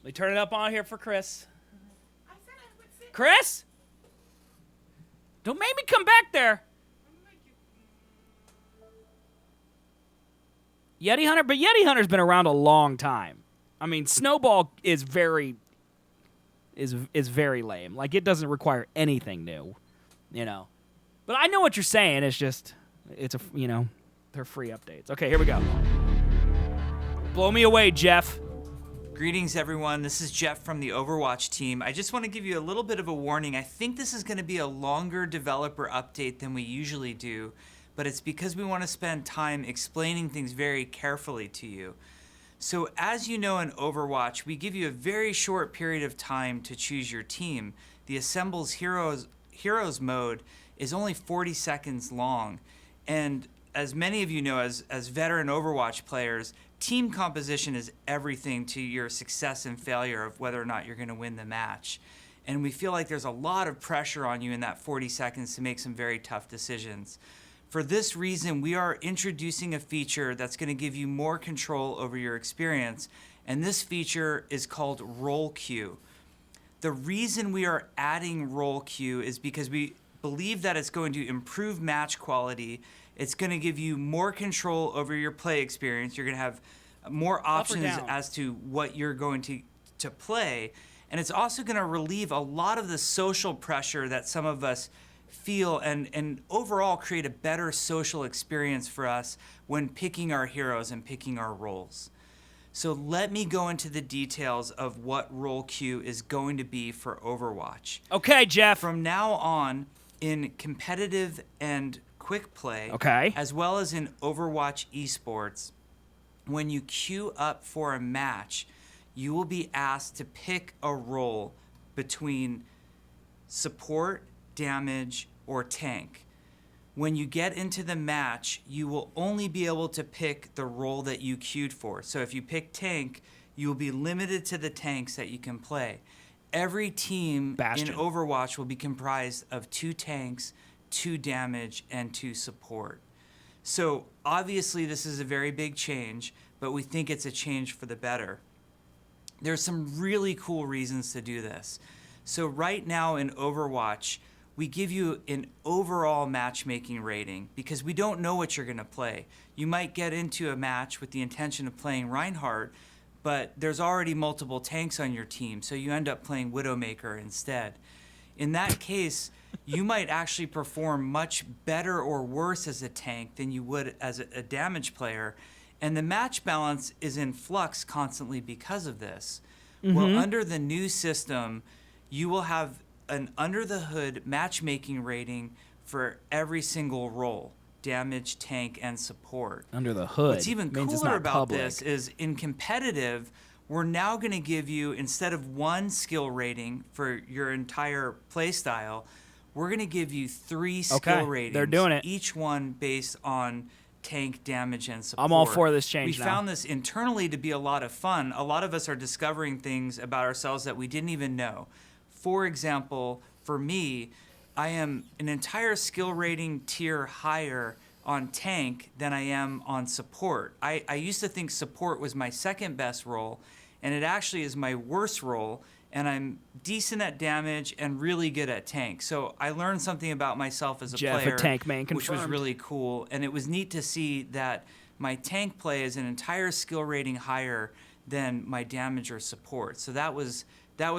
Let me turn it up on here for Chris. I said I would sit. Chris? Don't make me come back there. Yeti Hunter, but Yeti Hunter's been around a long time. I mean, Snowball is very lame. Like, it doesn't require anything new, you know. But I know what you're saying. It's just, they're free updates. Okay, here we go. Blow me away, Jeff. Greetings, everyone. This is Jeff from the Overwatch team. I just want to give you a little bit of a warning. I think this is going to be a longer developer update than we usually do, but it's because we want to spend time explaining things very carefully to you. So as you know in Overwatch, we give you a very short period of time to choose your team. The Assembles Heroes mode is only 40 seconds long. And as many of you know, as veteran Overwatch players, team composition is everything to your success and failure of whether or not you're going to win the match. And we feel like there's a lot of pressure on you in that 40 seconds to make some very tough decisions. For this reason, we are introducing a feature that's going to give you more control over your experience, and this feature is called Role Queue. The reason we are adding Role Queue is because we believe that it's going to improve match quality. It's going to give you more control over your play experience. You're going to have more options as to what you're going to play, and it's also going to relieve a lot of the social pressure that some of us feel and overall create a better social experience for us when picking our heroes and picking our roles. So let me go into the details of what Role Queue is going to be for Overwatch. Okay, Jeff. From now on, in competitive and quick play, as well as in Overwatch esports, when you queue up for a match, you will be asked to pick a role between support, damage, or tank. When you get into the match, you will only be able to pick the role that you queued for. So if you pick tank, you will be limited to the tanks that you can play. Every team in Overwatch will be comprised of 2 tanks, 2 damage, and 2 support. So obviously this is a very big change, but we think it's a change for the better. There's some really cool reasons to do this. So right now in Overwatch, we give you an overall matchmaking rating because we don't know what you're going to play. You might get into a match with the intention of playing Reinhardt, but there's already multiple tanks on your team, so you end up playing Widowmaker instead. In that case, you might actually perform much better or worse as a tank than you would as a damage player, and the match balance is in flux constantly because of this. Well, under the new system, you will have an under-the-hood matchmaking rating for every single role, damage, tank, and support. Under the hood. What's even cooler about this is in competitive, we're now going to give you, instead of 1 skill rating for your entire playstyle, we're going to give you 3 skill ratings. They're doing it. Each one based on tank, damage, and support. I'm all for this change We now. found this internally to be a lot of fun. A lot of us are discovering things about ourselves that we didn't even know. For example, for me, I am an entire skill rating tier higher on tank than I am on support. I used to think support was my second best role, and it actually is my worst role, and I'm decent at damage and really good at tank. So I learned something about myself as a player, a tank main which was confirmed. really cool, and it was neat to see that my tank play is an entire skill rating higher than my damage or support. So that was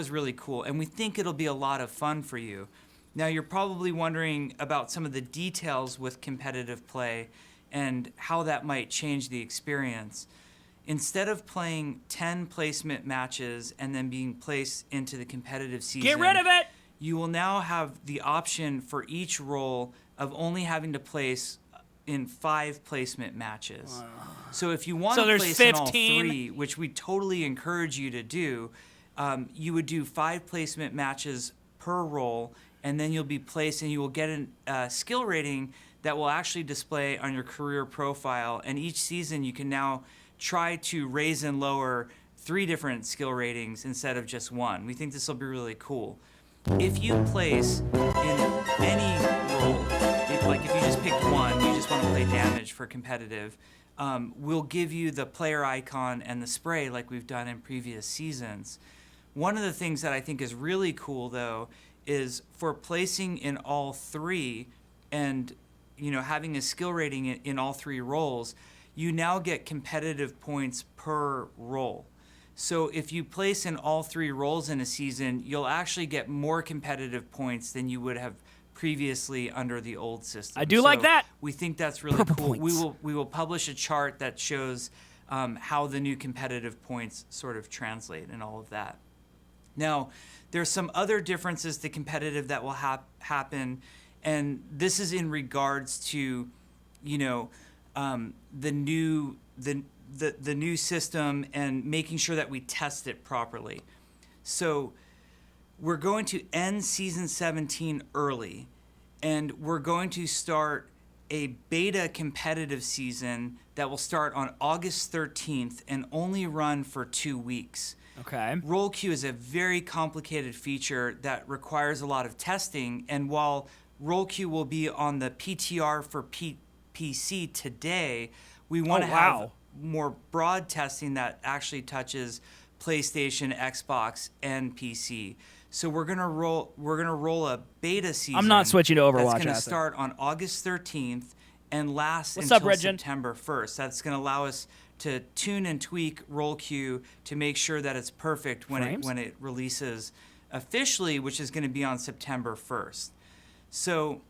really cool, and we think it'll be a lot of fun for you. Now, you're probably wondering about some of the details with competitive play and how that might change the experience. Instead of playing 10 placement matches and then being placed into the competitive season, get rid of it! You will now have the option for each role of only having to place in 5 placement matches. So if you want to place in all 3, which we totally encourage you to do, you would do 5 placement matches per role, and then you'll be placed and you will get a skill rating that will actually display on your career profile. And each season you can now try to raise and lower 3 different skill ratings instead of just 1. We think this will be really cool. If you place in any role, like if you just picked one, you just want to play damage for competitive, we'll give you the player icon and the spray like we've done in previous seasons. One of the things that I think is really cool, though, is for placing in all three and having a skill rating in all three roles, you now get competitive points per role. So if you place in all three roles in a season, you'll actually get more competitive points than you would have previously under the old system. I do like that. We think that's really Purple cool. points. We will publish a chart that shows how the new competitive points sort of translate and all of that. Now, there's some other differences to competitive that will happen, and this is in regards to, the new system and making sure that we test it properly. So we're going to end season 17 early, and we're going to start a beta competitive season that will start on August 13th and only run for 2 weeks. Okay. Role Queue is a very complicated feature that requires a lot of testing, and while Role Queue will be on the PTR for PC today, we want to have more broad testing that actually touches PlayStation, Xbox, and PC. So we're gonna roll a beta season. I'm not switching to Overwatch. That's gonna start on August 13th and last What's until up, Regin? September 1st. That's gonna allow us to tune and tweak Role Queue to make sure that it's perfect when it releases officially, which is going to be on September 1st. So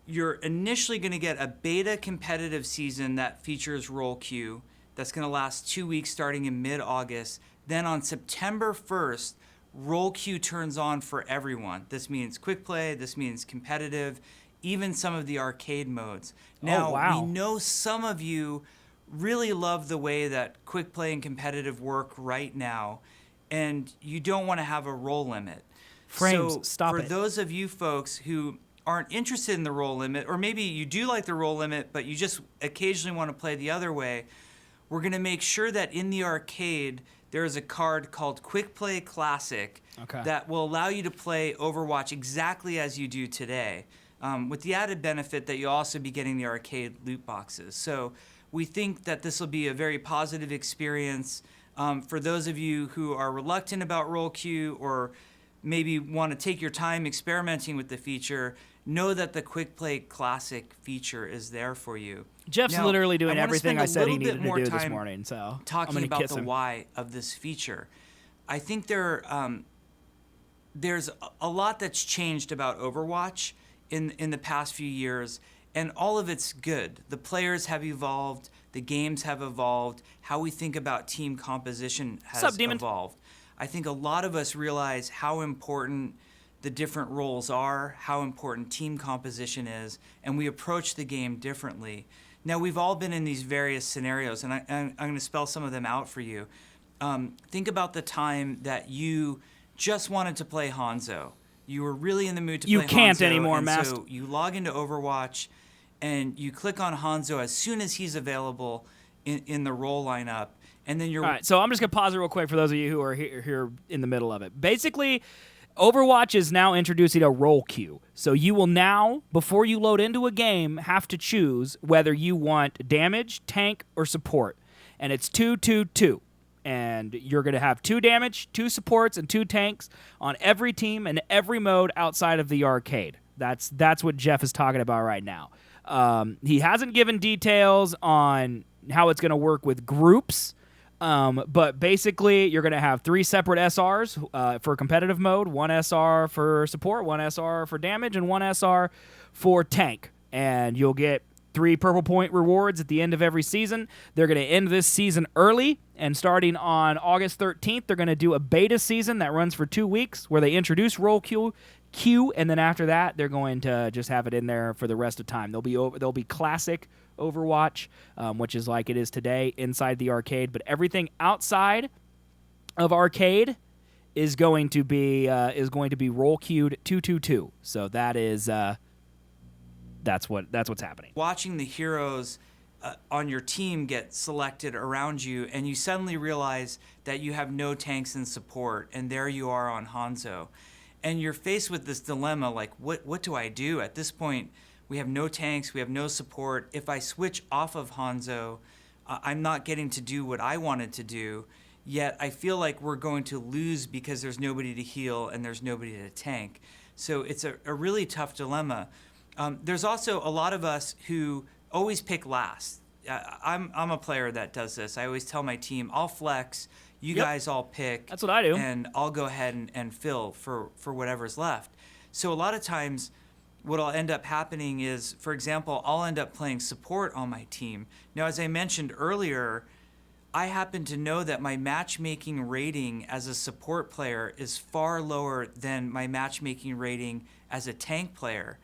you're initially going to get a beta competitive season that features Role Queue that's going to last 2 weeks starting in mid-August. Then on September 1st, Role Queue turns on for everyone. This means quick play, this means competitive, even some of the arcade modes. Now, we know some of you really love the way that quick play and competitive work right now, and you don't want to have a role limit. Frames, stop it. it. For those of you folks who aren't interested in the role limit, or maybe you do like the role limit, but you just occasionally want to play the other way, we're going to make sure that in the arcade there is a card called Quick Play Classic that will allow you to play Overwatch exactly as you do today, with the added benefit that you'll also be getting the arcade loot boxes. So we think that this will be a very positive experience for those of you who are reluctant about Role Queue or maybe want to take your time experimenting with the feature. Know that the Quick Play Classic feature is there for you. Jeff's literally doing everything I said he needed to do this time morning, so talking I'm about kiss the him. why of this feature. I think there's a lot that's changed about Overwatch in the past few years, and all of it's good. The players have evolved, the games have evolved, how we think about team composition has evolved. I think a lot of us realize how important the different roles are, how important team composition is, and we approach the game differently. Now, we've all been in these various scenarios, and I'm going to spell some of them out for you. Think about the time that you just wanted to play Hanzo. You were really in the mood to play Hanzo. You can't anymore, Master. So you log into Overwatch, and you click on Hanzo as soon as he's available in the role lineup, and then you're... All right, so I'm just going to pause it real quick for those of you who are here in the middle of it. Basically, Overwatch is now introducing a role queue. So you will now, before you load into a game, have to choose whether you want damage, tank, or support. And it's 2-2-2. And you're going to have 2 damage, 2 supports, and 2 tanks on every team and every mode outside of the arcade. That's what Jeff is talking about right now. He hasn't given details on how it's going to work with groups. But basically, you're going to have 3 separate SRs for competitive mode, 1 SR for support, 1 SR for damage, and 1 SR for tank. And you'll get 3 purple point rewards at the end of every season. They're going to end this season early, and starting on August 13th, they're going to do a beta season that runs for 2 weeks where they introduce Role Queue, and then after that, they're going to just have it in there for the rest of time. There'll be classic Overwatch, which is like it is today inside the arcade, but everything outside of arcade is going to be role queued 2-2-2. So that is that's what's happening. Watching the heroes on your team get selected around you, and you suddenly realize that you have no tanks and support, and there you are on Hanzo, and you're faced with this dilemma, like what do I do at this point? We have no tanks, we have no support. If I switch off of Hanzo, I'm not getting to do what I wanted to do, yet I feel like we're going to lose because there's nobody to heal and there's nobody to tank. So it's a really tough dilemma. There's also a lot of us who always pick last. I'm a player that does this. I always tell my team, I'll flex, you guys all pick. That's what I do. And I'll go ahead and fill for whatever's left. So a lot of times what'll end up happening is, for example, I'll end up playing support on my team. Now, as I mentioned earlier, I happen to know that my matchmaking rating as a support player is far lower than my matchmaking rating as a tank player.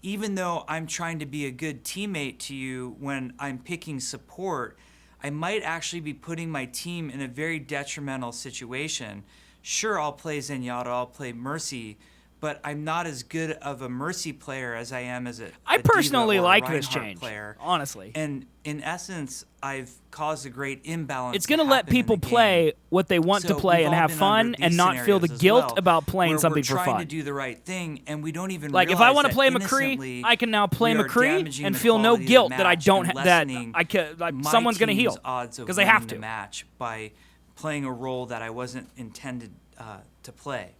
Even though I'm trying to be a good teammate to you when I'm picking support, I might actually be putting my team in a very detrimental situation. Sure, I'll play Zenyatta, I'll play Mercy, but I'm not as good of a Mercy player as I am as a I personally D.Va or like Reinhardt this change, player. honestly. And in essence, I've caused a great imbalance. It's going to let people play what they want to play and have fun and not feel the guilt about playing something for fun. We're trying to do the right thing, and we don't even like if I want to play McCree, I can now play McCree and feel no guilt that I don't that I can. Like, someone's going to heal because they have to. Match by playing a role that I wasn't intended to play.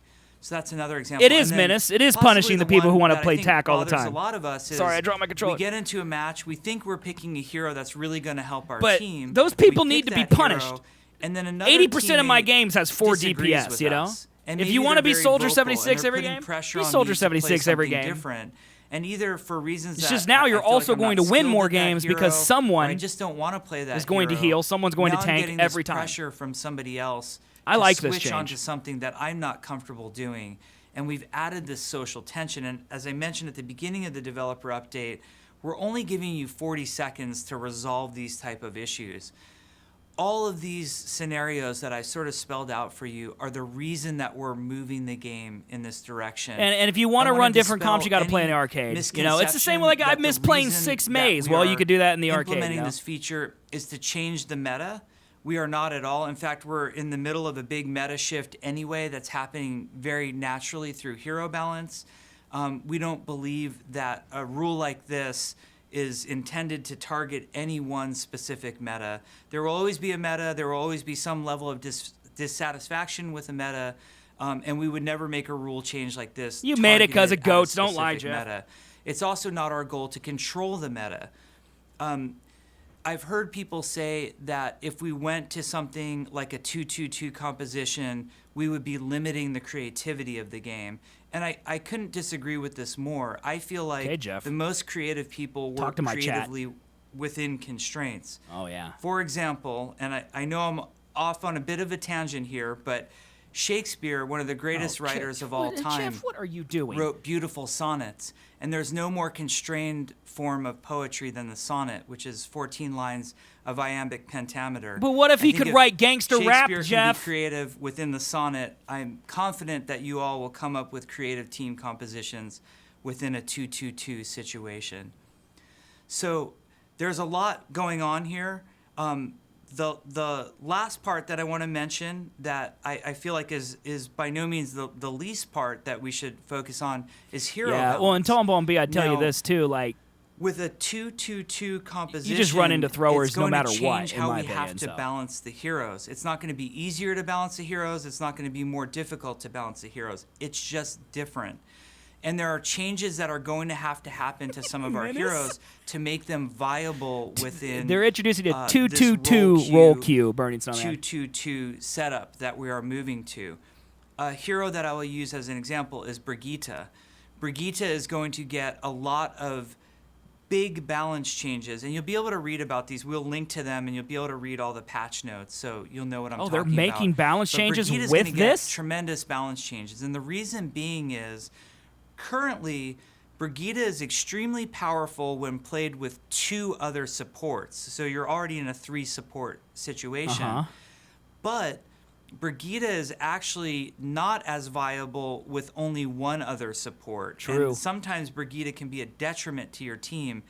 So that's another example. It is menace. It is punishing the people who want to play TAC all the time. A lot of us is, sorry, I dropped my controller. We get into a match, we think we're picking a hero that's really going to help our team. But those people need to be punished. Hero, and then another 80% of my games has 4 DPS, you know? And if you want to be Soldier 76 every game, be Soldier 76 every game. Different. And either for reasons it's just now you're also going to win more games because someone I just don't want to play that is going to heal, someone's going to tank every time. Pressure from somebody else. I like this switch change. onto something that I'm not comfortable doing. And we've added this social tension. And as I mentioned at the beginning of the developer update, we're only giving you 40 seconds to resolve these type of issues. All of these scenarios that I sort of spelled out for you are the reason that we're moving the game in this direction. And if you want to run different comps, you got to play in the arcade. You know, it's the same like I miss playing 6 Maze. Well, you could do that in the arcade. Implementing this feature is to change the meta. We are not at all. In fact, we're in the middle of a big meta shift anyway that's happening very naturally through hero balance. We don't believe that a rule like this is intended to target any one specific meta. There will always be a meta. There will always be some level of dissatisfaction with a meta, and we would never make a rule change like this. You made it because of goats. Don't lie, Jeff. Meta. It's also not our goal to control the meta. I've heard people say that if we went to something like a 2-2-2 composition, we would be limiting the creativity of the game. And I couldn't disagree with this more. I feel like the most creative people work creatively within constraints. Oh, yeah. For example, and I know I'm off on a bit of a tangent here, but Shakespeare, one of the greatest writers of all time, Jeff, what are you doing? Wrote beautiful sonnets. And there's no more constrained form of poetry than the sonnet, which is 14 lines of iambic pentameter. But what if he could write gangster rap, Shakespeare Jeff? Can be creative within the sonnet. I'm confident that you all will come up with creative team compositions within a 2-2-2 situation. So there's a lot going on here. The last part that I want to mention that I feel like is by no means the least part that we should focus on is hero balance. Well, in Tomball and B, I'd tell you this too, like, with a 2-2-2 composition, you just run into throwers no matter what. It's going to change how we have to balance the heroes. It's not going to be easier to balance the heroes. It's not going to be more difficult to balance the heroes. It's just different. And there are changes that are going to happen to some of our heroes to make them viable within. They're introducing a 2-2-2 role queue, Burning Snowman. 2-2-2 setup that we are moving to. A hero that I will use as an example is Brigitte. Brigitte is going to get a lot of big balance changes, and you'll be able to read about these. We'll link to them, and you'll be able to read all the patch notes, so you'll know what I'm talking about. Oh, they're making balance changes with this? Tremendous balance changes, and the reason being is currently Brigitte is extremely powerful when played with 2 other supports, so you're already in a 3-support situation. But Brigitte is actually not as viable with only 1 other support. True. And sometimes Brigitte can be a detriment to your team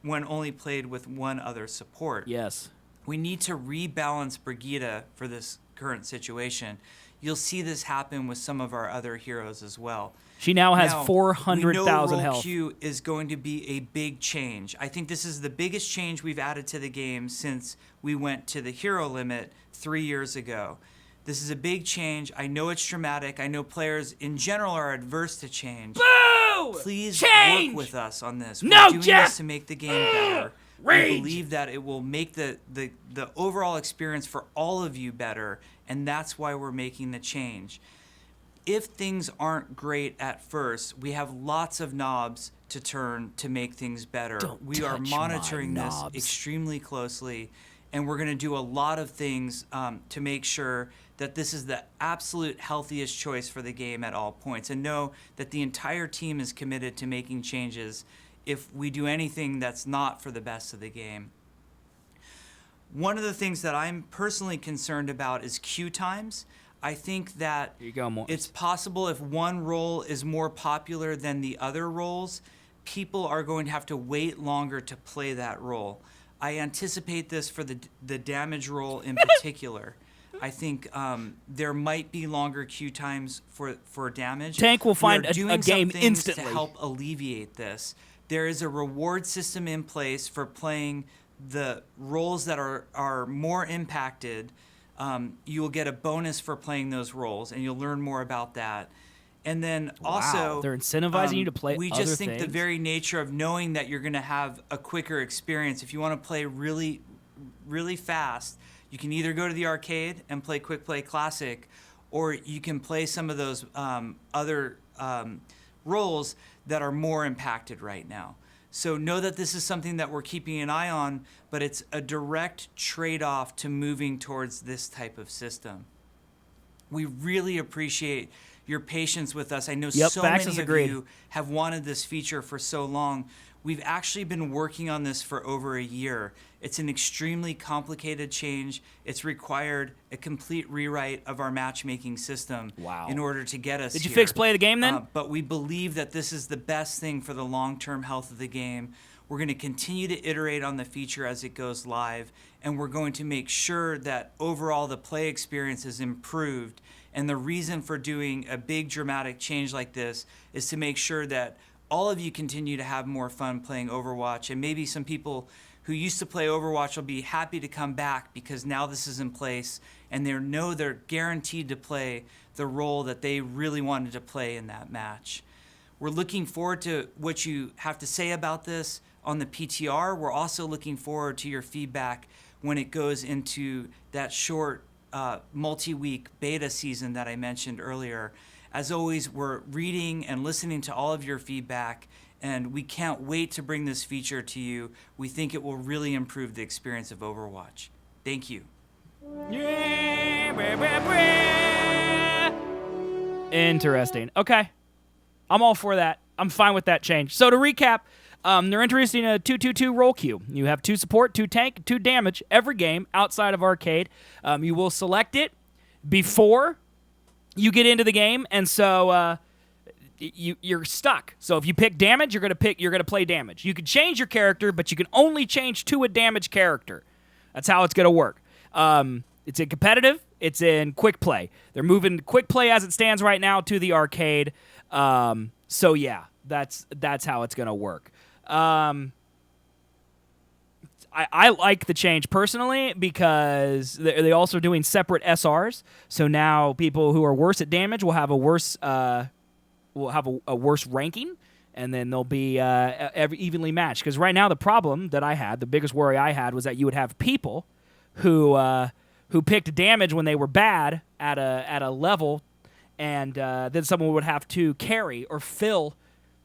when only played with 1 other support. Yes. We need to rebalance Brigitte for this current situation. You'll see this happen with some of our other heroes as well. She now has 400,000 health. Role Queue is going to be a big change. I think this is the biggest change we've added to the game since we went to the hero limit 3 years ago. This is a big change. I know it's dramatic. I know players in general are adverse to change. Boo! Please change! work with us on this. No, We're doing Jeff! this to make the game better. Rage! We believe that it will make the overall experience for all of you better, and that's why we're making the change. If things aren't great at first, we have lots of knobs to turn to make things better. We are monitoring this extremely closely, and we're going to do a lot of things to make sure that this is the absolute healthiest choice for the game at all points, and know that the entire team is committed to making changes if we do anything that's not for the best of the game. One of the things that I'm personally concerned about is queue times. I think that it's possible if one role is more popular than the other roles, people are going to have to wait longer to play that role. I anticipate this for the damage role in particular. I think there might be longer queue times for damage. Tank will find a game instantly to help alleviate this. There is a reward system in place for playing the roles that are more impacted. You will get a bonus for playing those roles, and you'll learn more about that. And then also, they're incentivizing you to play we other just think things? the very nature of knowing that you're going to have a quicker experience. If you want to play really, really fast, you can either go to the arcade and play Quick Play Classic, or you can play some of those other roles that are more impacted right now. So know that this is something that we're keeping an eye on, but it's a direct trade-off to moving towards this type of system. We really appreciate your patience with us. I know so many of you have wanted this feature for so long. We've actually been working on this for over a year. It's an extremely complicated change. It's required a complete rewrite of our matchmaking system in order to get us Did you fix play of the game then? But we believe that this is the best thing for the long-term health of the game. We're going to continue to iterate on the feature as it goes live, and we're going to make sure that overall the play experience is improved. And the reason for doing a big dramatic change like this is to make sure that all of you continue to have more fun playing Overwatch, and maybe some people who used to play Overwatch will be happy to come back because now this is in place and they know they're guaranteed to play the role that they really wanted to play in that match. We're looking forward to what you have to say about this on the PTR. We're also looking forward to your feedback when it goes into that short multi-week beta season that I mentioned earlier. As always, we're reading and listening to all of your feedback, and we can't wait to bring this feature to you. We think it will really improve the experience of Overwatch. Thank you. Interesting. Okay. I'm all for that. I'm fine with that change. So to recap, they're introducing a 2-2-2 role queue. You have 2 support, 2 tank, 2 damage every game outside of arcade. You will select it before you get into the game, and so you're stuck. So if you pick damage, you're gonna play damage. You can change your character, but you can only change to a damage character. That's how it's gonna work. It's in competitive. It's in quick play. They're moving quick play as it stands right now to the arcade. So yeah, that's how it's gonna work. I like the change personally because they're also doing separate SRs. So now people who are worse at damage will have a worse worse ranking, and then they'll be evenly matched. Because right now the problem that I had, the biggest worry I had, was that you would have people who picked damage when they were bad at a level, and then someone would have to carry or fill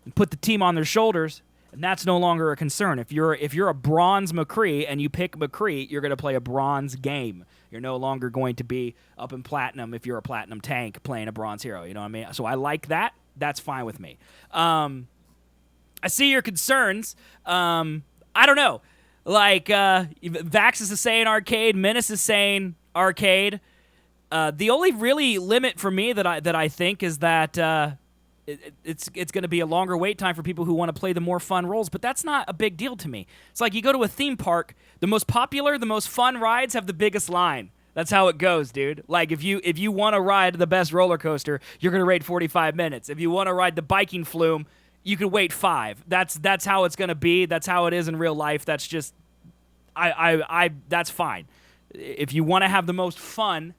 and put the team on their shoulders. And that's no longer a concern. If you're a bronze McCree and you pick McCree, you're going to play a bronze game. You're no longer going to be up in platinum if you're a platinum tank playing a bronze hero. You know what I mean? So I like that. That's fine with me. I see your concerns. I don't know. Like Vax is saying arcade, Menace is saying arcade. The only really limit for me that I think is that it's going to be a longer wait time for people who want to play the more fun roles, but that's not a big deal to me. It's like you go to a theme park, the most popular, the most fun rides have the biggest line. That's how it goes, dude. Like, if you want to ride the best roller coaster, you're going to wait 45 minutes. If you want to ride the biking flume, you could wait 5. That's how it's going to be. That's how it is in real life. That's just, that's fine. If you want to have the most fun,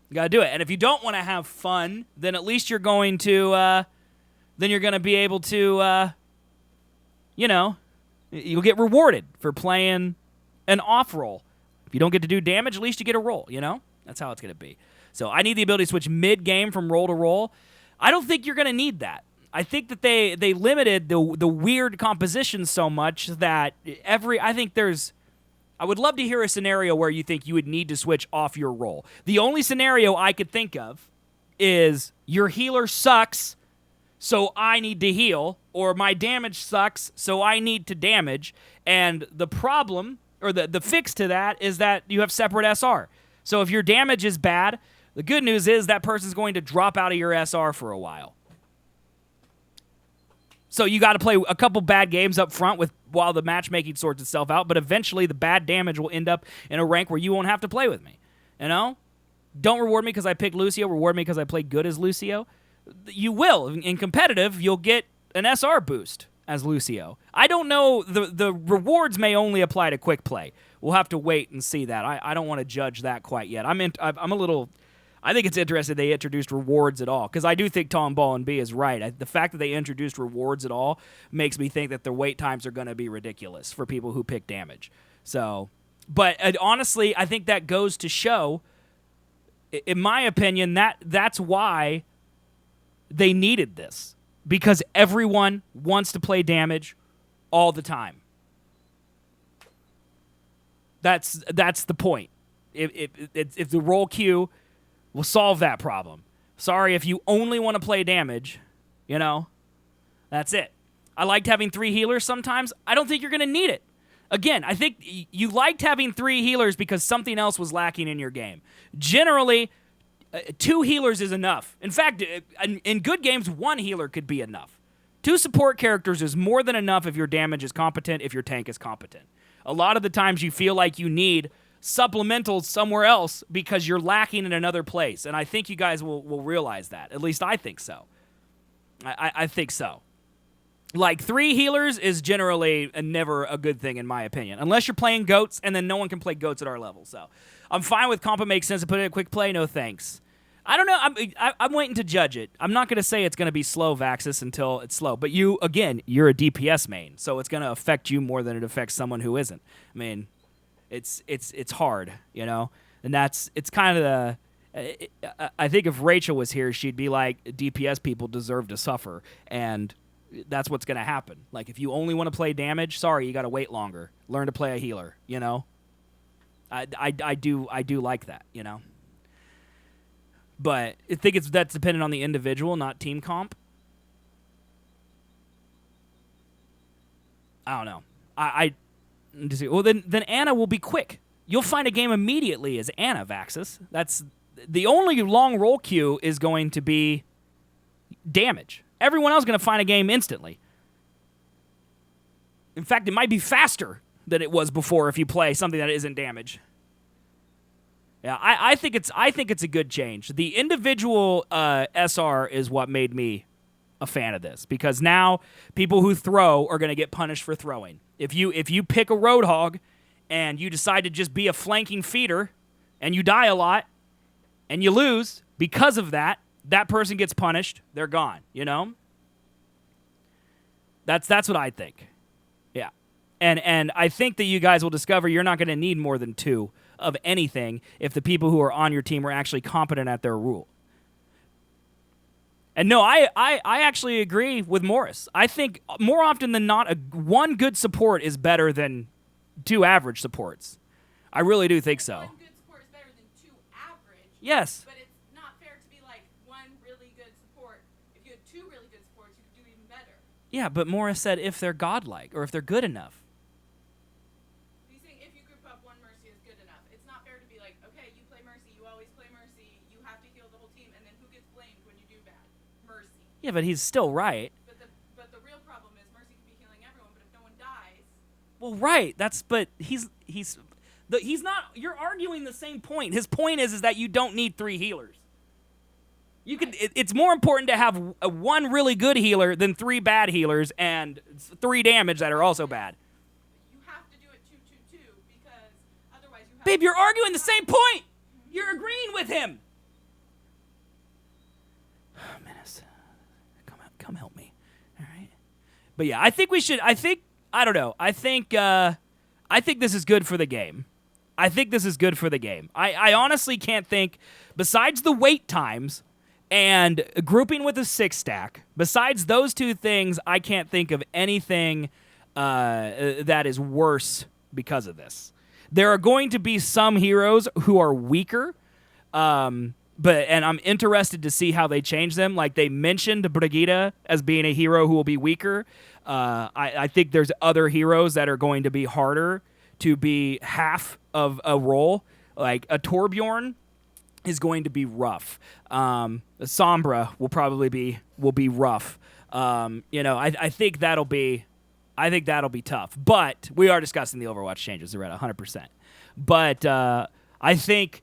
you got to do it. And if you don't want to have fun, then at least you're going to, then you're going to be able to, you'll get rewarded for playing an off role. If you don't get to do damage, at least you get a roll, That's how it's going to be. So I need the ability to switch mid-game from role to role. I don't think you're going to need that. I think that they limited the weird composition so much that I would love to hear a scenario where you think you would need to switch off your role. The only scenario I could think of is your healer sucks, so I need to heal, or my damage sucks, so I need to damage, and the problem, or the fix to that, is that you have separate SR. So if your damage is bad, the good news is that person's going to drop out of your SR for a while. So you got to play a couple bad games up front while the matchmaking sorts itself out, but eventually the bad damage will end up in a rank where you won't have to play with me. Don't reward me because I picked Lucio. Reward me because I played good as Lucio. You will. In competitive, you'll get an SR boost as Lucio. I don't know. The rewards may only apply to quick play. We'll have to wait and see that. I don't want to judge that quite yet. I'm a little... I think it's interesting they introduced rewards at all, because I do think Tom Ball and B is right. The fact that they introduced rewards at all makes me think that the wait times are going to be ridiculous for people who pick damage. So, but honestly, I think that goes to show, in my opinion, that's why they needed this, because everyone wants to play damage all the time. That's the point. If the role queue will solve that problem. Sorry, if you only want to play damage, that's it. I liked having 3 healers sometimes. I don't think you're going to need it. Again, I think you liked having 3 healers because something else was lacking in your game. Generally, 2 healers is enough. In fact, in good games, 1 healer could be enough. 2 support characters is more than enough if your damage is competent, if your tank is competent. A lot of the times you feel like you need supplementals somewhere else because you're lacking in another place. And I think you guys will realize that. At least I think so. I think so. Like, 3 healers is generally never a good thing in my opinion. Unless you're playing goats, and then no one can play goats at our level. So I'm fine with comp. It makes sense to put it in a quick play. No thanks. I don't know. I'm waiting to judge it. I'm not going to say it's going to be slow, Vaxis, until it's slow. But you're a DPS main, so it's going to affect you more than it affects someone who isn't. I mean... It's hard, and it's kind of I think if Rachel was here, she'd be like, DPS people deserve to suffer, and that's what's going to happen. Like, if you only want to play damage, sorry, you got to wait longer. Learn to play a healer, I do like that, But I think that's dependent on the individual, not team comp. I don't know. Well, then Anna will be quick. You'll find a game immediately as Anna, Vaxis. That's the only long role queue is going to be damage. Everyone else is going to find a game instantly. In fact, it might be faster than it was before if you play something that isn't damage. Yeah, I think it's a good change. The individual SR is what made me a fan of this, because now people who throw are going to get punished for throwing. If you pick a Roadhog and you decide to just be a flanking feeder and you die a lot and you lose because of that person gets punished. They're gone, That's what I think. Yeah. And I think that you guys will discover you're not going to need more than 2 of anything if the people who are on your team are actually competent at their role. And no, I actually agree with Morris. I think more often than not, one good support is better than 2 average supports. I really do think so. One good support is better than 2 average. Yes. But it's not fair to be like 1 really good support. If you had 2 really good supports, you could do even better. Yeah, but Morris said if they're godlike or if they're good enough. He's saying if you group up 1 Mercy is good enough. It's not fair to be like, okay, you play Mercy, you always play Mercy, you have to heal the whole team, and then who gets blamed when you do bad? Mercy. Yeah, but he's still right. But the real problem is Mercy can be healing everyone, but if no one dies. Well, right. But he's not. You're arguing the same point. His point is that you don't need 3 healers. You could. It's more important to have one really good healer than 3 bad healers and 3 damage that are also bad. You have to do it 2-2-2 because otherwise you have. Babe, you're arguing the same point. You're agreeing with him. Menace, come help me. All right. But yeah, I think we should. I don't know. I think this is good for the game. I honestly can't think, besides the wait times and grouping with a 6-stack, besides those 2 things, I can't think of anything that is worse because of this. There are going to be some heroes who are weaker, and I'm interested to see how they change them. Like, they mentioned Brigitte as being a hero who will be weaker. I think there's other heroes that are going to be harder to be half of a role. Like a Torbjorn is going to be rough. Sombra will be rough. I think that'll be tough. But we are discussing the Overwatch changes. They're at 100%. But I think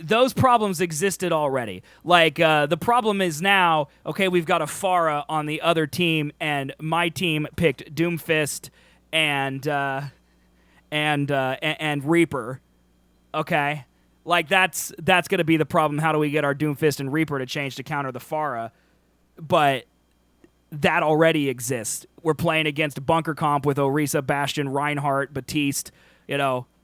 those problems existed already. Like, the problem is now, okay, we've got a Pharah on the other team, and my team picked Doomfist and Reaper. Okay? Like, that's going to be the problem. How do we get our Doomfist and Reaper to change to counter the Pharah? But that already exists. We're playing against Bunker Comp with Orisa, Bastion, Reinhardt, Batiste.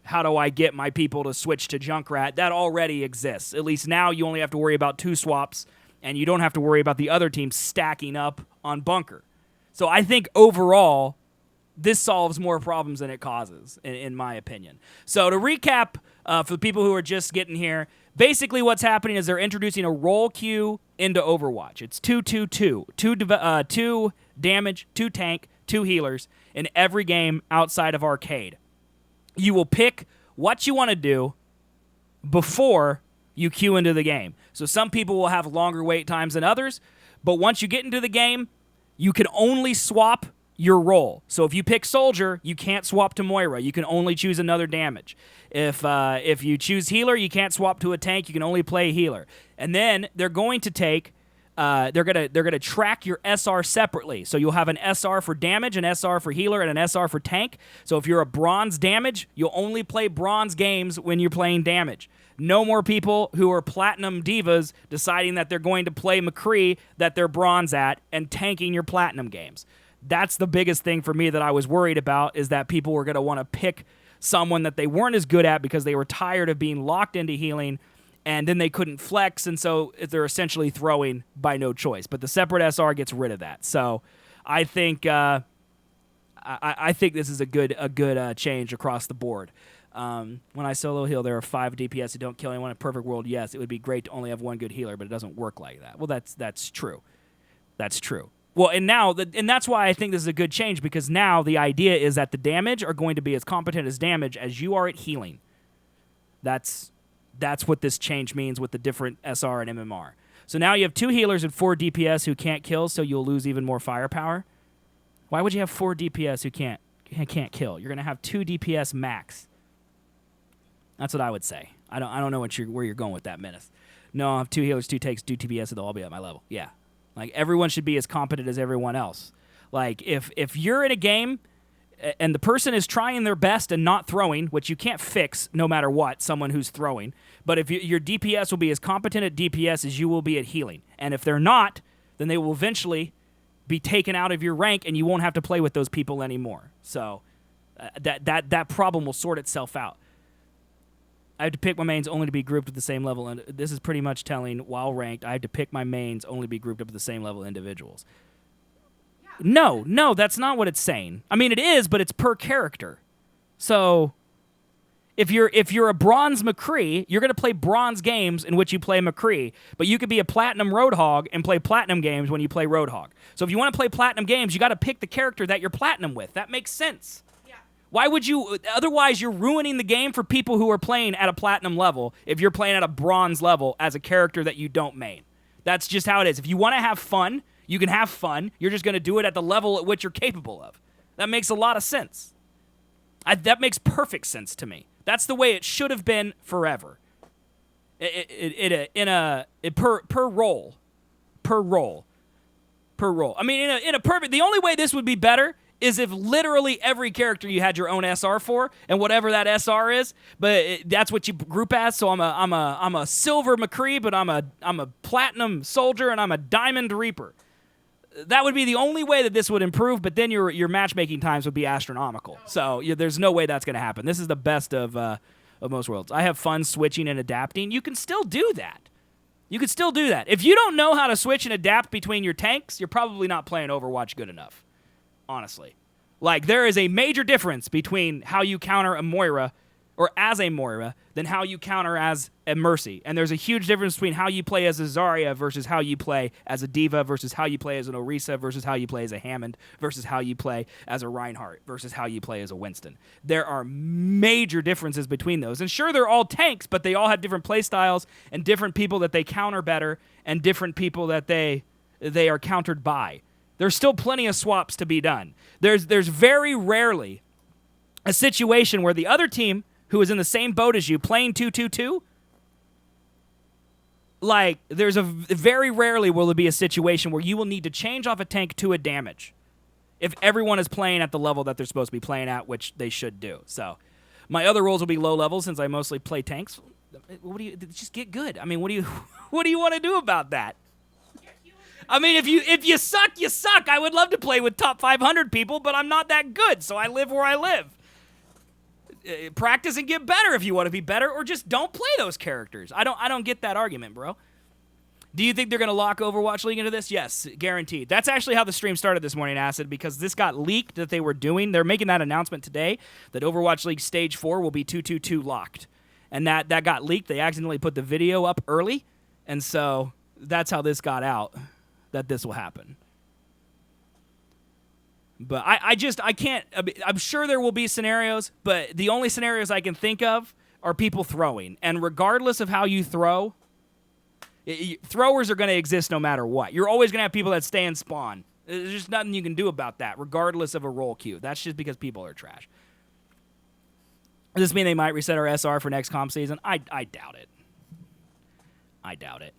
How do I get my people to switch to Junkrat? That already exists. At least now you only have to worry about 2 swaps, and you don't have to worry about the other team stacking up on Bunker. So I think overall, this solves more problems than it causes, in my opinion. So to recap, for the people who are just getting here, basically what's happening is they're introducing a role queue into Overwatch. It's 2-2-2. 2 damage, 2 tank, 2 healers in every game outside of Arcade. You will pick what you want to do before you queue into the game. So some people will have longer wait times than others, but once you get into the game, you can only swap your role. So if you pick Soldier, you can't swap to Moira. You can only choose another damage. If you choose Healer, you can't swap to a tank. You can only play Healer. And then they're going to take... they're gonna track your SR separately. So you'll have an SR for damage, an SR for healer, and an SR for tank. So if you're a bronze damage, you'll only play bronze games when you're playing damage. No more people who are platinum divas deciding that they're going to play McCree that they're bronze at and tanking your platinum games. That's the biggest thing for me that I was worried about, is that people were going to want to pick someone that they weren't as good at because they were tired of being locked into healing, and then they couldn't flex, and so they're essentially throwing by no choice. But the separate SR gets rid of that. So I think I think this is a good change across the board. When I solo heal, there are 5 DPS who don't kill anyone. In a perfect world, yes, it would be great to only have one good healer, but it doesn't work like that. Well, that's true. That's true. Well, and now, and that's why I think this is a good change, because now the idea is that the damage are going to be as competent as damage as you are at healing. That's what this change means with the different SR and MMR. So now you have 2 healers and 4 DPS who can't kill, so you'll lose even more firepower. Why would you have 4 DPS who can't kill? You're going to have 2 DPS max. That's what I would say. I don't know where you're going with that, Menace. No, I'll have 2 healers, 2 takes, 2 DPS, and they'll all be at my level. Yeah. Like, everyone should be as competent as everyone else. Like, if you're in a game and the person is trying their best and not throwing, which you can't fix no matter what, someone who's throwing, but if your DPS will be as competent at DPS as you will be at healing. And if they're not, then they will eventually be taken out of your rank and you won't have to play with those people anymore. So that problem will sort itself out. I have to pick my mains only to be grouped at the same level, and this is pretty much telling, while ranked, I have to pick my mains only to be grouped up at the same level individuals. No, that's not what it's saying. I mean, it is, but it's per character. So if you're a bronze McCree, you're going to play bronze games in which you play McCree, but you could be a platinum Roadhog and play platinum games when you play Roadhog. So if you want to play platinum games, you got to pick the character that you're platinum with. That makes sense. Why would you? Otherwise, you're ruining the game for people who are playing at a platinum level if you're playing at a bronze level as a character that you don't main. That's just how it is. If you want to have fun You can have fun. You're just going to do it at the level at which you're capable of. That makes a lot of sense. That makes perfect sense to me. That's the way it should have been forever. Per role. I mean, in a perfect. The only way this would be better is if literally every character you had your own SR for, and whatever that SR is, but that's what you group as. So I'm a silver McCree, but I'm a platinum soldier, and I'm a diamond Reaper. That would be the only way that this would improve, but then your matchmaking times would be astronomical. So there's no way that's going to happen. This is the best of most worlds. I have fun switching and adapting. You can still do that. If you don't know how to switch and adapt between your tanks, you're probably not playing Overwatch good enough, honestly. Like, there is a major difference between how you counter a Moira, or as a Moira, than how you counter as a Mercy. And there's a huge difference between how you play as a Zarya versus how you play as a Diva versus how you play as an Orisa versus how you play as a Hammond versus how you play as a Reinhardt versus how you play as a Winston. There are major differences between those. And sure, they're all tanks, but they all have different play styles and different people that they counter better and different people that they are countered by. There's still plenty of swaps to be done. There's very rarely a situation where the other team who is in the same boat as you playing 2-2-2, like, very rarely will there be a situation where you will need to change off a tank to a damage if everyone is playing at the level that they're supposed to be playing at, which they should do. So my other roles will be low level since I mostly play tanks. Just get good. I mean, what do you want to do about that? I mean, if you suck, you suck. I would love to play with top 500 people, but I'm not that good, so I live where I live. Practice and get better if you want to be better, or just don't play those characters. I don't get that argument, bro. Do you think they're going to lock Overwatch League into this? Yes, guaranteed. That's actually how the stream started this morning, Acid, because this got leaked that they were doing. They're making that announcement today that Overwatch League Stage 4 will be 2-2-2 locked. And that got leaked. They accidentally put the video up early, and so that's how this got out, that this will happen. But I can't. I'm sure there will be scenarios, but the only scenarios I can think of are people throwing. And regardless of how you throw, throwers are going to exist no matter what. You're always going to have people that stay and spawn. There's just nothing you can do about that, regardless of a role queue. That's just because people are trash. Does this mean they might reset our SR for next comp season? I doubt it. I doubt it.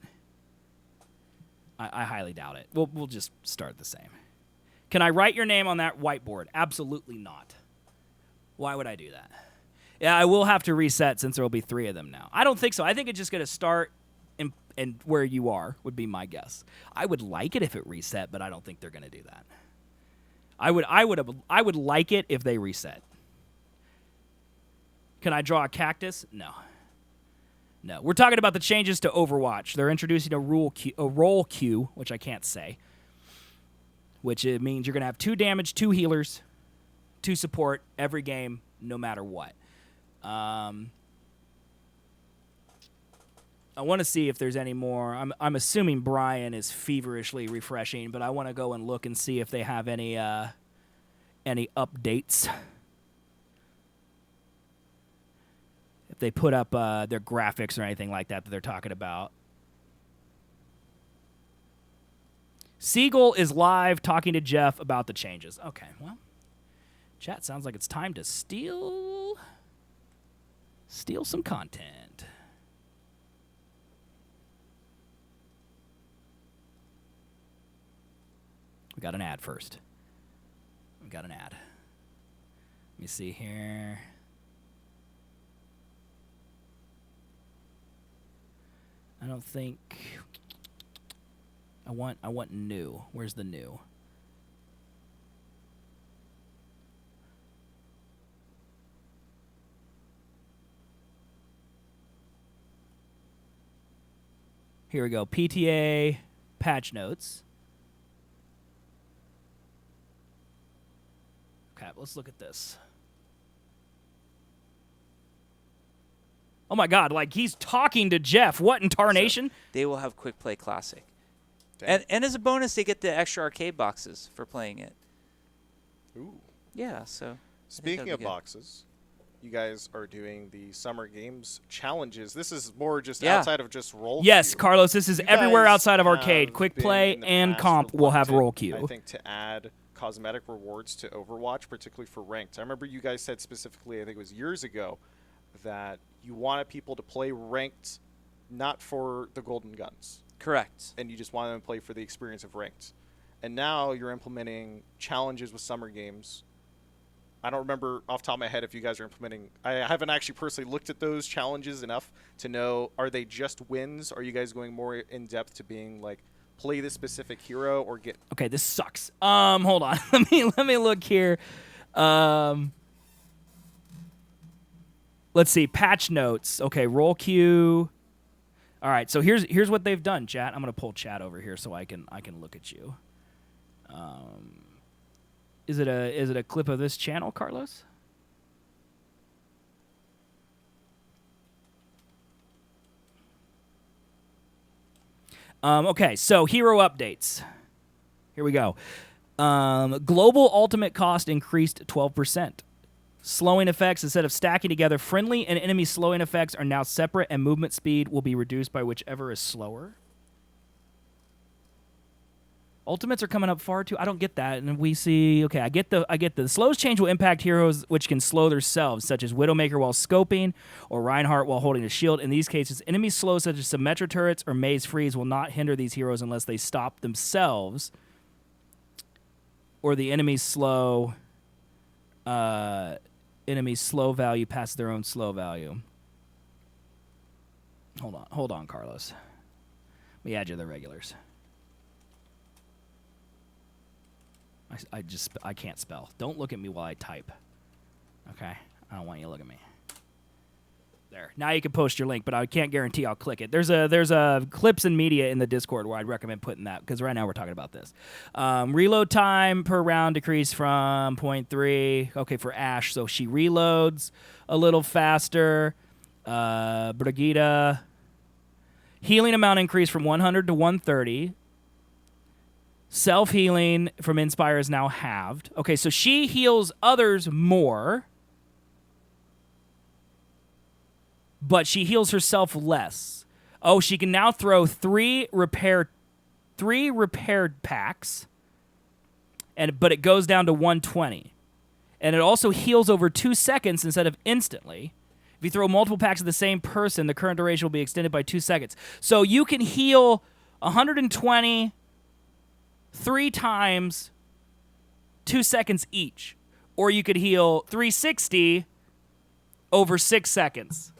I highly doubt it. We'll just start the same. Can I write your name on that whiteboard? Absolutely not. Why would I do that? Yeah, I will have to reset since there will be 3 of them now. I don't think so. I think it's just going to start in where you are, would be my guess. I would like it if it reset, but I don't think they're going to do that. I would like it if they reset. Can I draw a cactus? No. No. We're talking about the changes to Overwatch. They're introducing a role queue, which I can't say, which it means you're going to have 2 damage, 2 healers, 2 support every game, no matter what. I want to see if there's any more. I'm assuming Brian is feverishly refreshing, but I want to go and look and see if they have any updates. If they put up their graphics or anything like that they're talking about. Siegel is live talking to Jeff about the changes. Okay, well, chat sounds like it's time to steal some content. We got an ad first. Let me see here. I don't think I want new. Where's the new? Here we go. PTA patch notes. Okay, let's look at this. Oh my God, like he's talking to Jeff. What in tarnation? So they will have Quick Play Classic. And as a bonus, they get the extra arcade boxes for playing it. Ooh. Yeah, so. Speaking of boxes, you guys are doing the Summer Games challenges. This is more just outside of just Role Queue. Yes, Carlos, this is everywhere outside of arcade. Quick Play and Comp will have Role Queue. I think to add cosmetic rewards to Overwatch, particularly for ranked. I remember you guys said specifically, I think it was years ago, that you wanted people to play ranked not for the golden guns. Correct. And you just wanted them to play for the experience of ranked. And now you're implementing challenges with Summer Games. I don't remember off the top of my head if you guys are implementing. I haven't actually personally looked at those challenges enough to know, are they just wins? Are you guys going more in depth to being like, play this specific hero or get... Okay, this sucks. Hold on. let me look here. Let's see. Patch notes. Okay, Role Queue. All right, so here's what they've done, chat. I'm gonna pull chat over here so I can look at you. Is it a clip of this channel, Carlos? Okay, so hero updates. Here we go. Global ultimate cost increased 12%. Slowing effects, instead of stacking together, friendly and enemy slowing effects are now separate, and movement speed will be reduced by whichever is slower. Ultimates are coming up far too. I don't get that. And we see, okay, I get the slows change will impact heroes which can slow themselves, such as Widowmaker while scoping or Reinhardt while holding a shield. In these cases, enemy slows such as Symmetra turrets or Maze Freeze will not hinder these heroes unless they stop themselves, or the enemy slow value past their own slow value. Hold on, Carlos. Let me add you to the regulars. I can't spell. Don't look at me while I type. Okay? I don't want you to look at me. There. Now you can post your link, but I can't guarantee I'll click it. There's a clips and media in the Discord where I'd recommend putting that, because right now we're talking about this. Reload time per round decreased from 0.3. Okay, for Ashe, so she reloads a little faster. Brigitte. Healing amount increased from 100 to 130. Self-healing from Inspire is now halved. Okay, so she heals others more, but she heals herself less. Oh, she can now throw three repaired packs, but it goes down to 120. And it also heals over 2 seconds instead of instantly. If you throw multiple packs of the same person, the current duration will be extended by 2 seconds. So you can heal 120 3 times 2 seconds each. Or you could heal 360 over 6 seconds.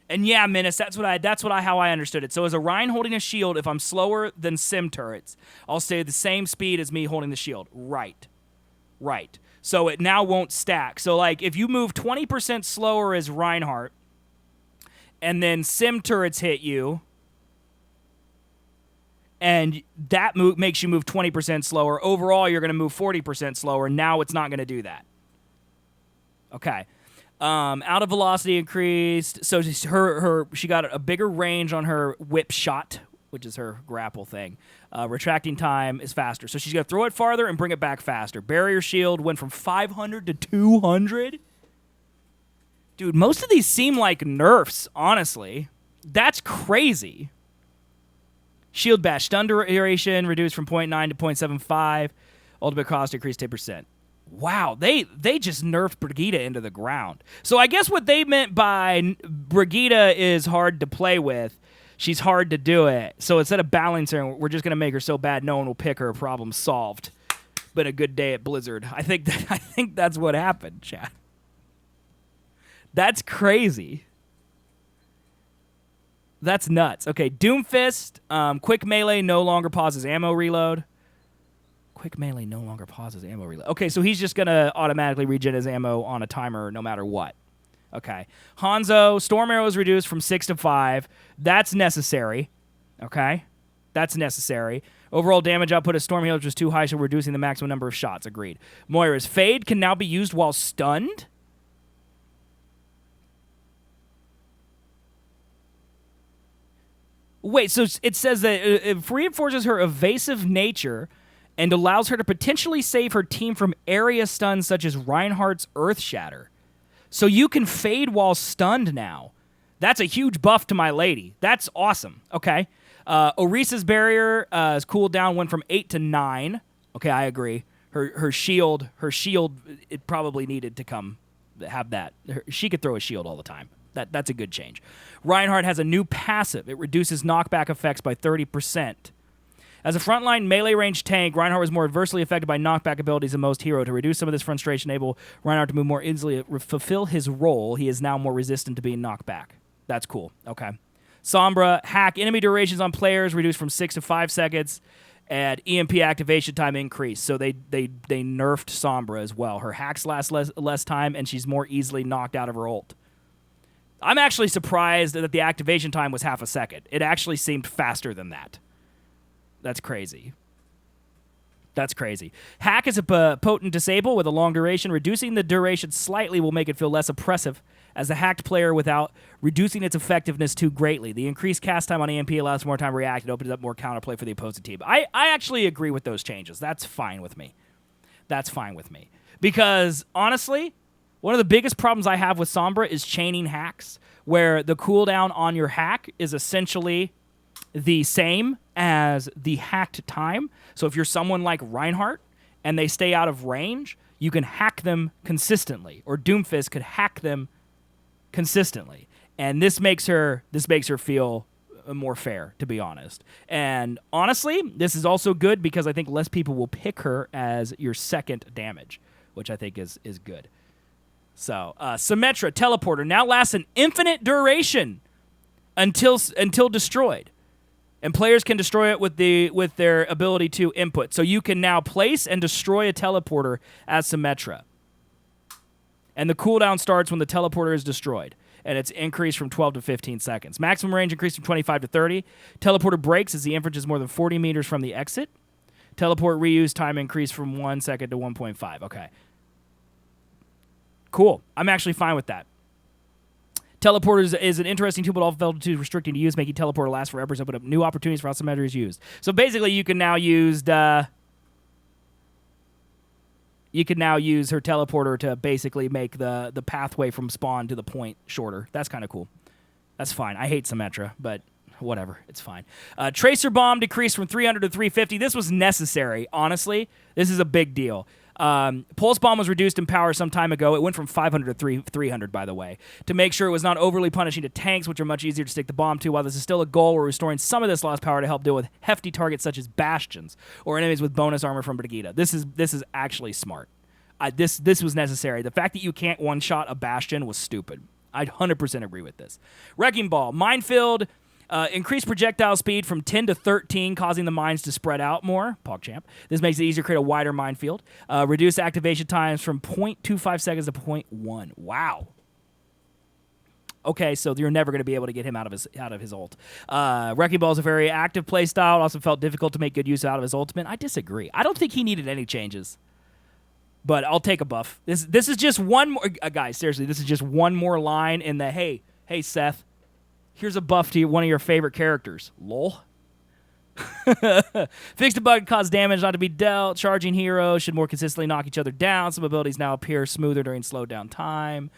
And yeah, Menace, that's how I understood it. So as a Rhine holding a shield, if I'm slower than Sim turrets, I'll stay the same speed as me holding the shield. Right. So it now won't stack. So like if you move 20% slower as Reinhardt, and then Sim turrets hit you, and that makes you move 20% slower. Overall, you're going to move 40% slower. Now it's not going to do that. Okay. Out of velocity increased. So she got a bigger range on her whip shot, which is her grapple thing. Retracting time is faster. So she's going to throw it farther and bring it back faster. Barrier shield went from 500 to 200. Dude, most of these seem like nerfs, honestly. That's crazy. Shield bash stun duration reduced from 0.9 to 0.75. Ultimate cost increased 10%. Wow, they just nerfed Brigitte into the ground. So I guess what they meant by Brigitte is hard to play with. She's hard to do it. So instead of balancing, we're just going to make her so bad no one will pick her. Problem solved. Been a good day at Blizzard. I think that's what happened, chat. That's crazy. That's nuts. Okay, Doomfist. Quick melee no longer pauses ammo reload. Quick melee no longer pauses ammo reload. Okay, so he's just going to automatically regen his ammo on a timer no matter what. Okay. Hanzo, storm arrows reduced from 6 to 5. That's necessary. Okay? That's necessary. Overall damage output of storm healers was too high, so reducing the maximum number of shots. Agreed. Moira's fade can now be used while stunned. Wait, so it says that it reinforces her evasive nature and allows her to potentially save her team from area stuns such as Reinhardt's Earth Shatter. So you can fade while stunned now. That's a huge buff to my lady. That's awesome. Okay. Orisa's barrier cooldown went from 8 to 9. Okay, I agree. Her shield, it probably needed to have that. She could throw a shield all the time. That's a good change. Reinhardt has a new passive. It reduces knockback effects by 30%. As a frontline melee range tank, Reinhardt was more adversely affected by knockback abilities than most hero. To reduce some of this frustration, enable Reinhardt to move more easily, fulfill his role. He is now more resistant to being knocked back. That's cool. Okay. Sombra, hack enemy durations on players reduced from 6 to 5 seconds, and EMP activation time increased. So they nerfed Sombra as well. Her hacks last less time, and she's more easily knocked out of her ult. I'm actually surprised that the activation time was half a second. It actually seemed faster than that. That's crazy. That's crazy. Hack is a potent disable with a long duration. Reducing the duration slightly will make it feel less oppressive as a hacked player without reducing its effectiveness too greatly. The increased cast time on EMP allows more time to react and opens up more counterplay for the opposing team. I actually agree with those changes. That's fine with me. That's fine with me. Because, honestly, one of the biggest problems I have with Sombra is chaining hacks, where the cooldown on your hack is essentially the same as the hacked time. So if you're someone like Reinhardt and they stay out of range, you can hack them consistently, or Doomfist could hack them consistently. And this makes her feel more fair, to be honest. And honestly, this is also good because I think less people will pick her as your second damage, which I think is good. So, Symmetra, Teleporter, now lasts an infinite duration until destroyed. And players can destroy it with their ability to input. So you can now place and destroy a teleporter as Symmetra. And the cooldown starts when the teleporter is destroyed. And it's increased from 12 to 15 seconds. Maximum range increased from 25 to 30. Teleporter breaks as the inference is more than 40 meters from the exit. Teleport reuse time increased from 1 second to 1.5. Okay. Cool. I'm actually fine with that. Teleporter is an interesting tool, but all felt too restricting to use, making teleporter last forever, so open up new opportunities for how Symmetra is used. So basically, you can now use her teleporter to basically make the pathway from spawn to the point shorter. That's kind of cool. That's fine. I hate Symmetra, but whatever. It's fine. Tracer Bomb decreased from 300 to 350. This was necessary, honestly. This is a big deal. Pulse Bomb was reduced in power some time ago. It went from 500 to 300, by the way, to make sure it was not overly punishing to tanks, which are much easier to stick the bomb to. While this is still a goal, we're restoring some of this lost power to help deal with hefty targets such as Bastions or enemies with bonus armor from Brigitte. This is actually smart. This was necessary. The fact that you can't one-shot a Bastion was stupid. I'd 100% agree with this. Wrecking Ball. Minefield. Increased projectile speed from 10 to 13, causing the mines to spread out more. PogChamp. This makes it easier to create a wider minefield. Reduce activation times from 0.25 seconds to 0.1. Wow. Okay, so you're never going to be able to get him out of his ult. Wrecking Ball is a very active playstyle. It also felt difficult to make good use out of his ultimate. I disagree. I don't think he needed any changes. But I'll take a buff. This is just one more... guys, seriously, this is just one more line in the, hey, Seth, here's a buff to one of your favorite characters. Lol. Fixed a bug caused damage not to be dealt. Charging heroes should more consistently knock each other down. Some abilities now appear smoother during slowed down time.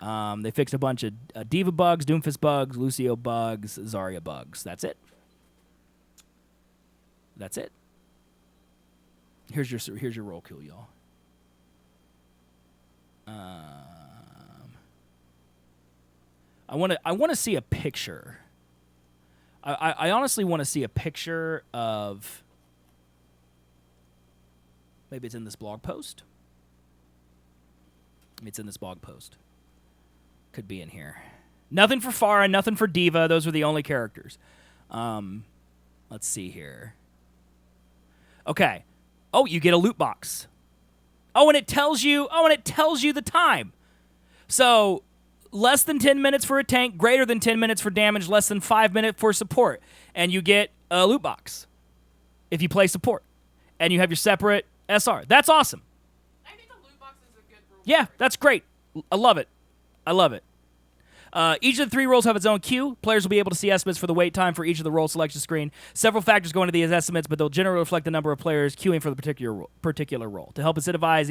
They fixed a bunch of Diva bugs, Doomfist bugs, Lucio bugs, Zarya bugs. That's it. That's it. Here's your roll kill, y'all. I want to see a picture. I honestly want to see a picture of... Maybe it's in this blog post. It's in this blog post. Could be in here. Nothing for Pharah, nothing for Diva. Those were the only characters. Let's see here. Okay. Oh, you get a loot box. Oh, and it tells you the time. So, less than 10 minutes for a tank, greater than 10 minutes for damage, less than 5 minutes for support. And you get a loot box if you play support. And you have your separate SR. That's awesome. I think a loot box is a good rule. Yeah, that's great. I love it. I love it. Each of the 3 roles have its own queue. Players will be able to see estimates for the wait time for each of the role selection screen. Several factors go into these estimates, but they'll generally reflect the number of players queuing for the particular role. To help incentivize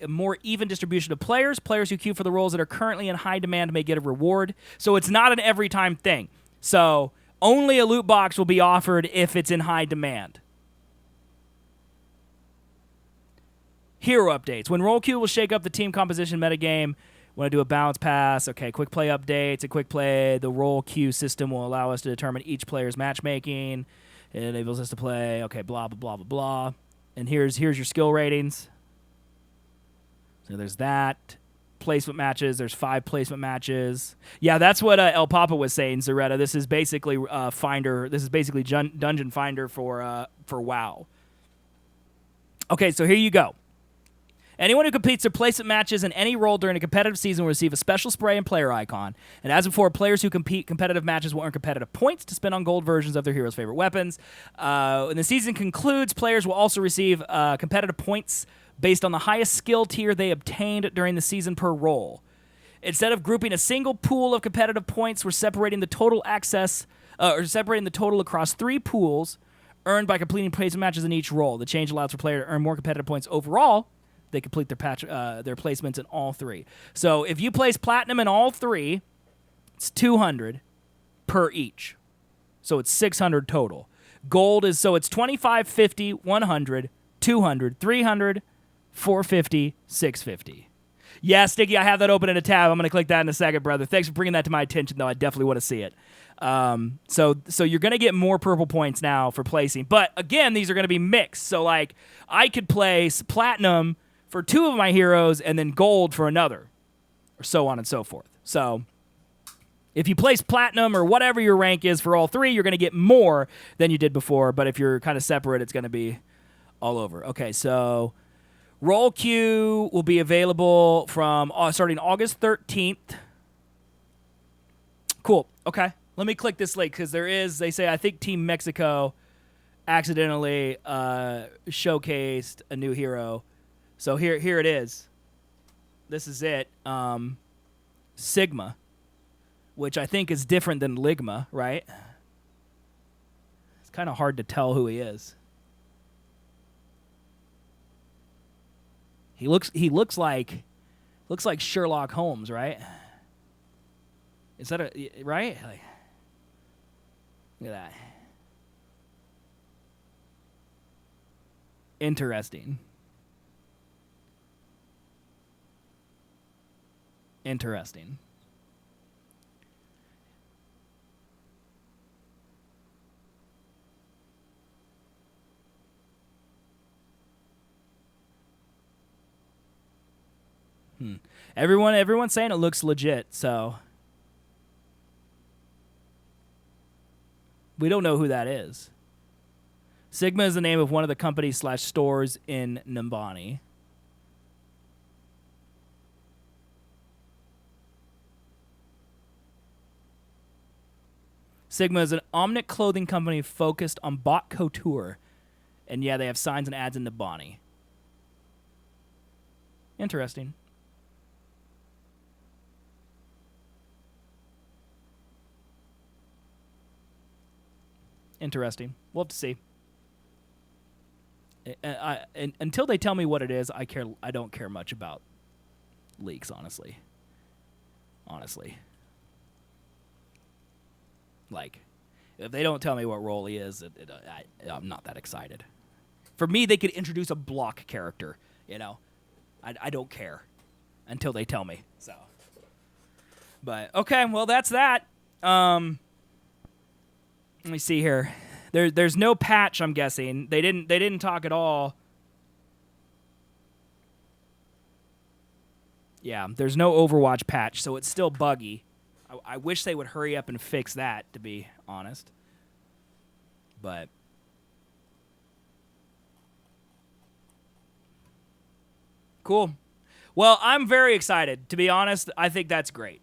a more even distribution of players who queue for the roles that are currently in high demand may get a reward. So it's not an every time thing. So only a loot box will be offered if it's in high demand. Hero updates. When Role Queue will shake up the team composition metagame. Want to do a balance pass. Okay, quick play updates. A quick play. The Role Queue system will allow us to determine each player's matchmaking. It enables us to play. Okay, blah, blah, blah, blah, blah. And here's your skill ratings. So there's that. Placement matches. There's 5 placement matches. Yeah, that's what El Papa was saying, Zaretta. This is basically Finder. This is basically Dungeon Finder for WoW. Okay, so here you go. Anyone who completes their placement matches in any role during a competitive season will receive a special spray and player icon. And as before, players who compete competitive matches will earn competitive points to spend on gold versions of their heroes' favorite weapons. When the season concludes, players will also receive competitive points based on the highest skill tier they obtained during the season per role. Instead of grouping a single pool of competitive points, we're separating the total across 3 pools earned by completing placement matches in each role. The change allows for players to earn more competitive points overall. They complete their placements in all 3. So if you place platinum in all 3, it's 200 per each. So it's 600 total. Gold is, so it's 25, 50, 100, 200, 300, 450, 650. Yeah, Sticky, I have that open in a tab. I'm going to click that in a second, brother. Thanks for bringing that to my attention, though. I definitely want to see it. So you're going to get more purple points now for placing. But, again, these are going to be mixed. So, like, I could place platinum for 2 of my heroes and then gold for another, or so on and so forth. So if you place platinum or whatever your rank is for all 3, you're going to get more than you did before. But if you're kind of separate, it's going to be all over. Okay, so Role Queue will be available from starting August 13th. Cool. Okay, let me click this link because they say, I think Team Mexico accidentally showcased a new hero. So here it is. This is it. Sigma, which I think is different than Ligma, right? It's kind of hard to tell who he is. He looks like Sherlock Holmes, right? Is that right? Like, look at that. Interesting. Everyone's saying it looks legit, so we don't know who that is. Sigma is the name of one of the companies / stores in Nimbani. Sigma is an Omnic clothing company focused on bot couture. And yeah, they have signs and ads in Nimbani. Interesting. We'll have to see. Until they tell me what it is, I don't care much about leaks, honestly. Like, if they don't tell me what role he is, I'm not that excited. For me, they could introduce a block character, you know. I don't care until they tell me. So, but okay, well that's that. Let me see here. There's no patch, I'm guessing. They didn't talk at all. Yeah, there's no Overwatch patch, so it's still buggy. I wish they would hurry up and fix that, to be honest. But cool. Well, I'm very excited. To be honest, I think that's great.